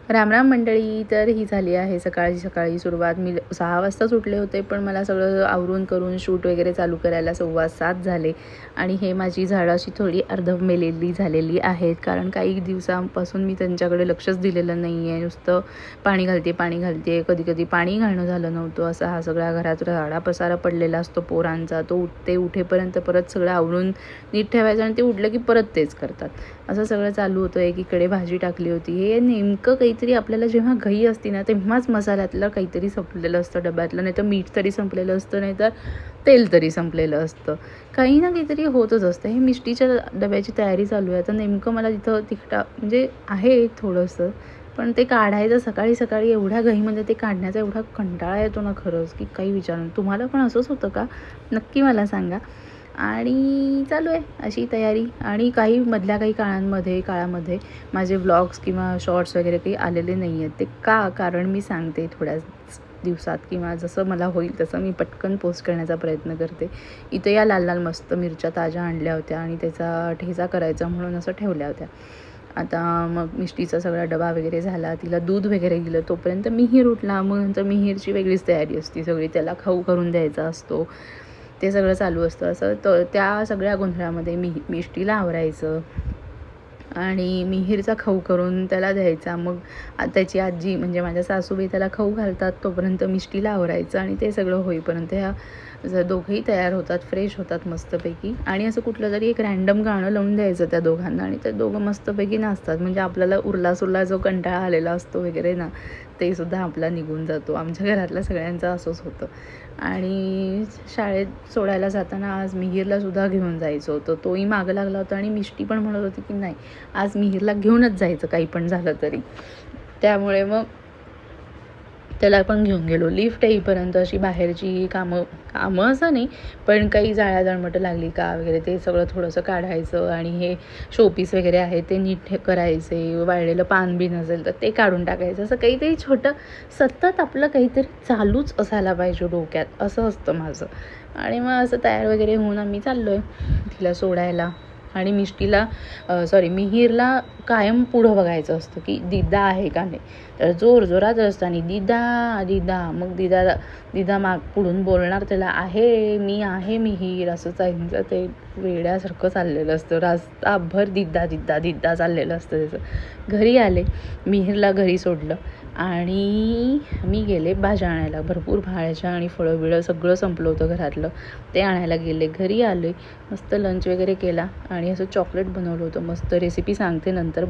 राम राम मंडळी. तर ही झाली आहे सकाळी सुरुवात. मी 6 वाजताच उठले होते, पण मला सगळं आवरून करून शूट वगैरे चालू करायला 6:15 झाले. आणि हे माझी झाडं अशी थोडी अर्धमेलेली झालेली आहेत, कारण काही दिवसांपासून मी त्यांच्याकडे लक्षच दिलेलं नाही आहे. नुसतं पाणी घालते. कधी कधी पाणी घालणं झालं नव्हतं. असा हा सगळ्या घरात राडा पसारा पडलेला असतो पोरांचा. तो उठेपर्यंत परत सगळं आवरून नीट ठेवायचं, आणि ते उठलं की परत तेच करतात. असं सगळं चालू होतं. एकीकडे भाजी टाकली होती. हे नेमकं काहीतरी आपल्याला जेव्हा घाई असते ना, तेव्हाच मसाल्यातलं काहीतरी संपलेलं असतं डब्यातलं. नाही तर मीठ तरी संपलेलं असतं, नाही तर तेल तरी संपलेलं असतं. काही ना काहीतरी होतच असतं. हे मिष्टीच्या डब्याची तयारी चालू आहे. तर नेमकं मला तिथं म्हणजे आहे थोडंसं, पण ते काढायचं सकाळी एवढ्या घाईमध्ये ते काढण्याचा एवढा कंटाळा येतो ना खरंच, की काही विचारून. तुम्हाला पण असंच होतं का? नक्की मला सांगा. आणि चालू आहे अशी तयारी. आणि मधल्या काही काळामध्ये माझे व्लॉग्स किंवा शॉर्ट्स वगैरे काही आलेले नाही आहेत. ते का? कारण मी सांगते थोड्याच दिवसात, किंवा जसं मला होईल तसं मी पटकन पोस्ट करण्याचा प्रयत्न करते. इथे या लाल लाल मस्त मिरच्या ताज्या आणल्या होत्या आणि त्याचा ठेचा करायचा म्हणून असं ठेवल्या होत्या. आता मग मिष्टीचा सगळा डबा वगैरे झाला, तिला दूध वगैरे दिलं, तोपर्यंत मिहीर उठला. मग नंतर मिहीरची वेगळीच तयारी असते सगळी, त्याला खाऊ करून द्यायचा असतो. ते सगळं चालू असतं. असं तर त्या सगळ्या गोंधळामध्ये मिष्टीला आवरायचं आणि मिहीरचा खाऊ करून त्याला द्यायचा. मग त्याची आजी म्हणजे माझ्या सासूबाई त्याला खाऊ घालतात, तोपर्यंत मिष्टीला आवरायचं. आणि ते सगळं होईपर्यंत ह्या दोघंही तयार होतात, फ्रेश होतात मस्तपैकी. आणि असं कुठलं तरी एक रॅन्डम गाणं लावून द्यायचं त्या दोघांना, आणि ते दोघं मस्तपैकी नाचतात. म्हणजे आपल्याला उरला जो कंटाळा आलेला असतो वगैरे ना, ते सुद्धा आपला निघून जातो. आमच्या घरातल्या सगळ्यांचं असंच होतं. आणि शाळेत सोडायला जाताना आज मिहीरला सुद्धा घेऊन जायचं होतं. तोही मागं लागला होता, आणि मिष्टी पण म्हणत होती की नाही, आज मिहीरला घेऊनच जायचं काही पण झालं तरी. त्यामुळे मग त्याला पण घेऊन गेलो. लिफ्ट येईपर्यंत अशी बाहेरची कामं असं नाही, पण काही जाळमटं लागली का वगैरे ते सगळं थोडंसं काढायचं. आणि हे शोपीस वगैरे आहे ते नीट करायचे. वाळलेलं पान बी नसेल तर ते काढून टाकायचं. असं काहीतरी छोटं सतत आपलं काहीतरी चालूच असायला पाहिजे डोक्यात, असं असतं माझं. आणि मग असं तयार वगैरे होऊन आम्ही चाललो आहे तिला सोडायला. आणि मिहीरला कायम पुढं बघायचं असतं की दिदा आहे का नाही. तर जोरात असताना दिदा मग दिदा माग पुढून बोलणार त्याला, मी आहे मिहीर, असं त्यांचं ते वेड्यासारखं चाललेलं असतं. रास्ताभर दिदा चाललेलं असतं त्याचं. घरी आले, मिहीरला घरी सोडलं आणि मी गेले भाज्या आणायला. भरपूर भाज्या आणि फळं बिळं सगळं संपलं होतं घरातलं, ते आणायला गेले. घरी आले, मस्त लंच वगैरे केला आणि असं चॉकलेट बनवलं होतं मस्त. रेसिपी सांगते नंतर.